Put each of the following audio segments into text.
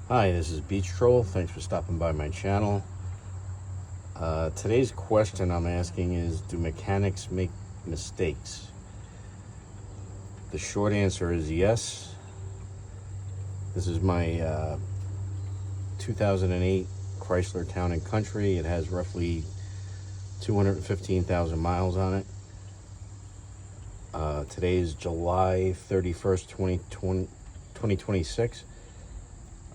Hi, this is Beach Troll. Thanks for stopping by my channel. Today's question I'm asking is, do mechanics make mistakes? The short answer is yes. This is my 2008 Chrysler Town & Country. It has roughly 215,000 miles on it. Today is July 31st, 2026.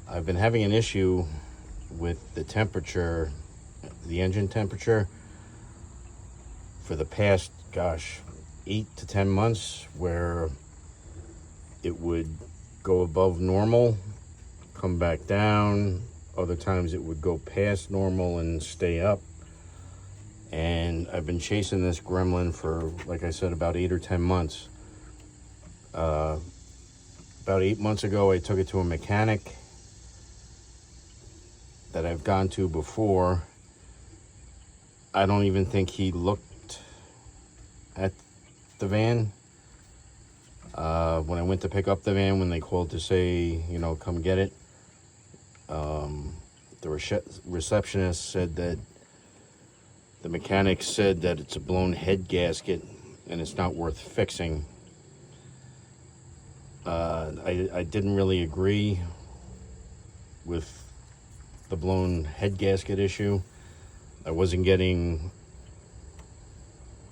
I've been having an issue with the temperature, the engine temperature, for the past, 8 to 10 months, where it would go above normal, come back down. Other times it would go past normal and stay up. And I've been chasing this gremlin for, like I said, about 8 or 10 months. About 8 months ago, I took it to a mechanic that I've gone to before. I don't even think he looked at the van. When I went to pick up the van, when they called to say, come get it, the receptionist said that the mechanic said that it's a blown head gasket and it's not worth fixing. I didn't really agree with the blown head gasket issue. I wasn't getting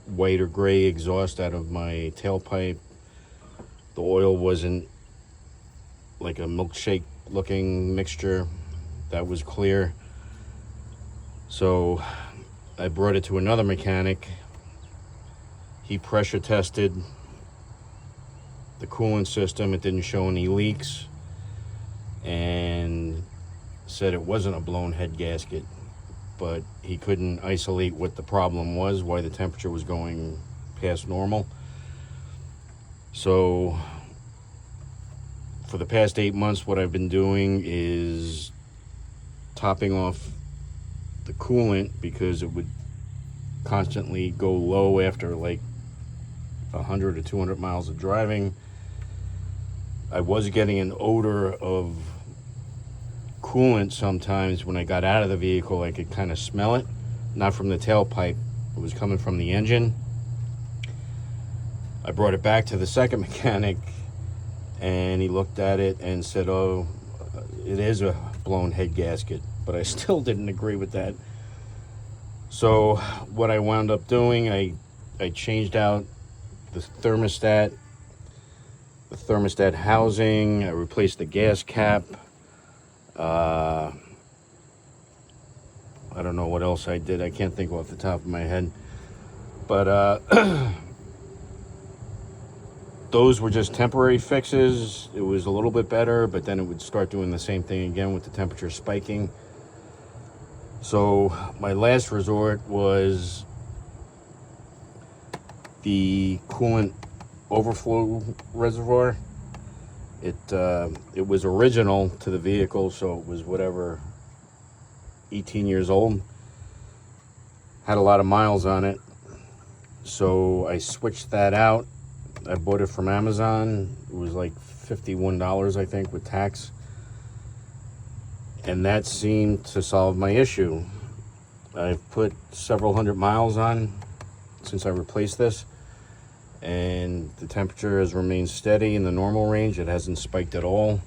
white or gray exhaust out of my tailpipe. The oil wasn't like a milkshake looking mixture. That was clear. So I brought it to another mechanic. He pressure tested the coolant system. It didn't show any leaks, and said it wasn't a blown head gasket, but he couldn't isolate what the problem was, why the temperature was going past normal. So for the past 8 months, what I've been doing is topping off the coolant, because it would constantly go low after like 100 or 200 miles of driving. I was getting an odor of coolant sometimes. When I got out of the vehicle, I could kind of smell it, not from the tailpipe, it was coming from the engine. I brought it back to the second mechanic, and he looked at it and said, oh, it is a blown head gasket, but I still didn't agree with that. So what I wound up doing, I changed out the thermostat housing. I replaced the gas cap. I don't know what else I did. I can't think off the top of my head. But those were just temporary fixes. It was a little bit better, but then it would start doing the same thing again with the temperature spiking. So my last resort was the coolant overflow reservoir. It was original to the vehicle, so it was 18 years old. Had a lot of miles on it, so I switched that out. I bought it from Amazon. It was like $51, I think, with tax. And that seemed to solve my issue. I've put several hundred miles on since I replaced this, and the temperature has remained steady in the normal range. It hasn't spiked at all.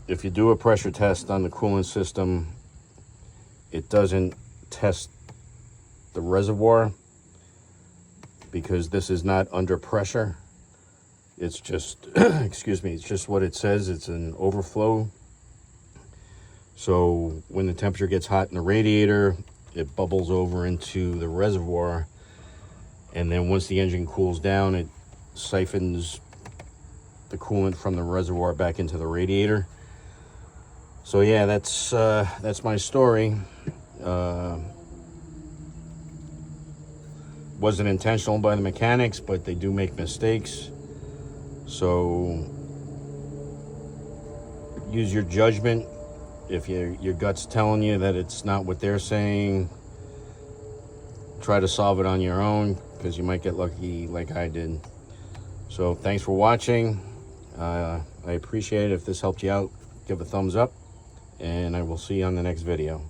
If you do a pressure test on the coolant system, it doesn't test the reservoir, because this is not under pressure. It's just, excuse me, it's just what it says. It's an overflow. So when the temperature gets hot in the radiator, it bubbles over into the reservoir. And then once the engine cools down, it siphons the coolant from the reservoir back into the radiator. So yeah, that's my story. Wasn't intentional by the mechanics, but they do make mistakes. So use your judgment. If your gut's telling you that it's not what they're saying, try to solve it on your own, because you might get lucky like I did. So thanks for watching. I appreciate it. If this helped you out, give a thumbs up, and I will see you on the next video.